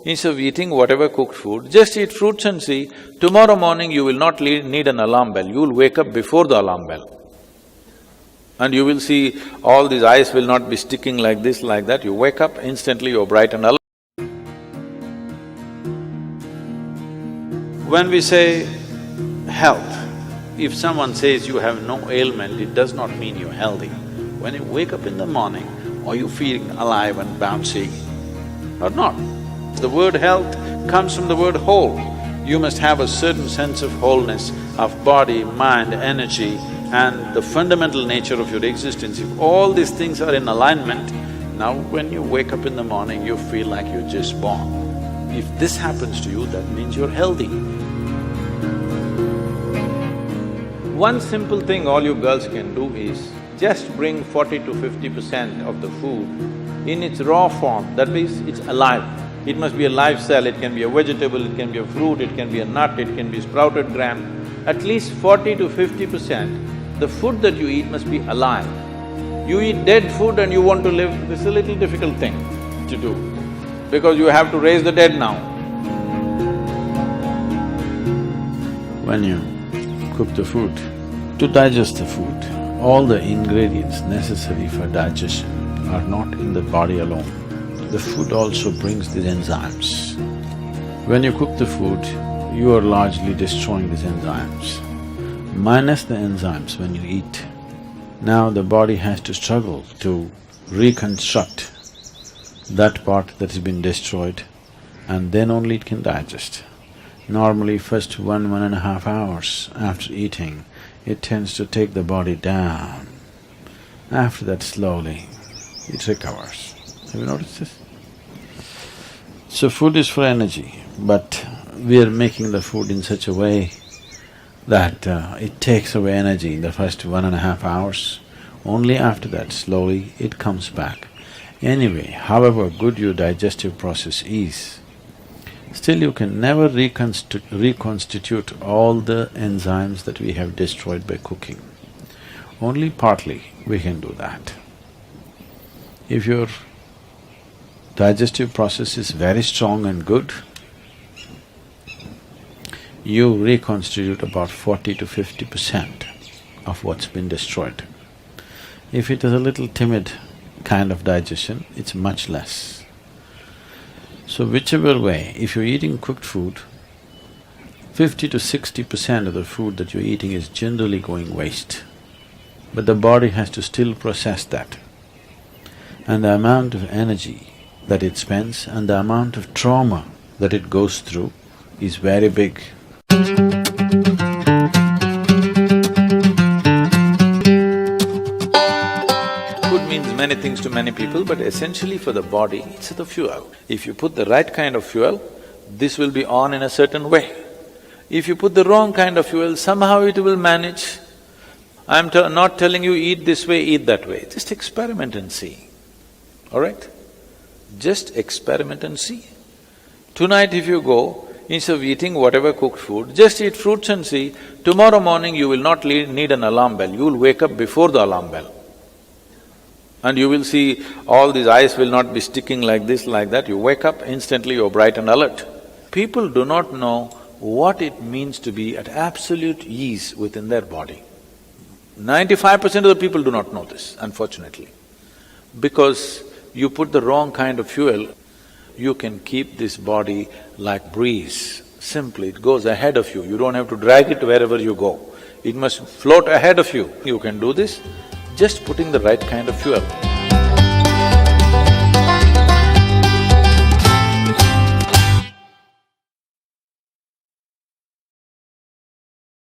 instead of eating whatever cooked food, just eat fruits and see, tomorrow morning you will not need an alarm bell, you will wake up before the alarm bell. And you will see all these eyes will not be sticking like this, like that, you wake up, instantly you're bright and alert. When we say health, if someone says you have no ailment, it does not mean you're healthy. When you wake up in the morning, are you feeling alive and bouncy or not? The word health comes from the word whole. You must have a certain sense of wholeness of body, mind, energy and the fundamental nature of your existence. If all these things are in alignment, now when you wake up in the morning, you feel like you're just born. If this happens to you, that means you're healthy. One simple thing all you girls can do is just bring 40 to 50% of the food in its raw form, that means it's alive. It must be a live cell, it can be a vegetable, it can be a fruit, it can be a nut, it can be sprouted gram. At least 40 to 50%, the food that you eat must be alive. You eat dead food and you want to live, this is a little difficult thing to do, because you have to raise the dead now. When you cook the food, to digest the food, all the ingredients necessary for digestion are not in the body alone. The food also brings these enzymes. When you cook the food, you are largely destroying these enzymes. Minus the enzymes when you eat, now the body has to struggle to reconstruct that part that has been destroyed, and then only it can digest. Normally, first 1.5 hours after eating, it tends to take the body down. After that, slowly, it recovers. Have you noticed this? So food is for energy, but we are making the food in such a way that it takes away energy in the first 1.5 hours. Only after that, slowly, it comes back. Anyway, however good your digestive process is, still you can never reconstitute all the enzymes that we have destroyed by cooking. Only partly we can do that. If your digestive process is very strong and good, you reconstitute about 40 to 50% of what's been destroyed. If it is a little timid kind of digestion, it's much less. So whichever way, if you're eating cooked food, 50 to 60% of the food that you're eating is generally going waste. But the body has to still process that. And the amount of energy that it spends and the amount of trauma that it goes through is very big. Food means many things to many people, but essentially for the body, it's the fuel. If you put the right kind of fuel, this will be on in a certain way. If you put the wrong kind of fuel, somehow it will manage. I'm not telling you eat this way, eat that way, just experiment and see, all right? Just experiment and see. Tonight if you go, instead of eating whatever cooked food, just eat fruits and see, tomorrow morning you will not need an alarm bell, you will wake up before the alarm bell. And you will see all these eyes will not be sticking like this, like that, you wake up, instantly you're bright and alert. People do not know what it means to be at absolute ease within their body. 95% of the people do not know this, unfortunately. Because you put the wrong kind of fuel, you can keep this body like breeze. Simply, it goes ahead of you, you don't have to drag it wherever you go. It must float ahead of you. You can do this just putting the right kind of fuel.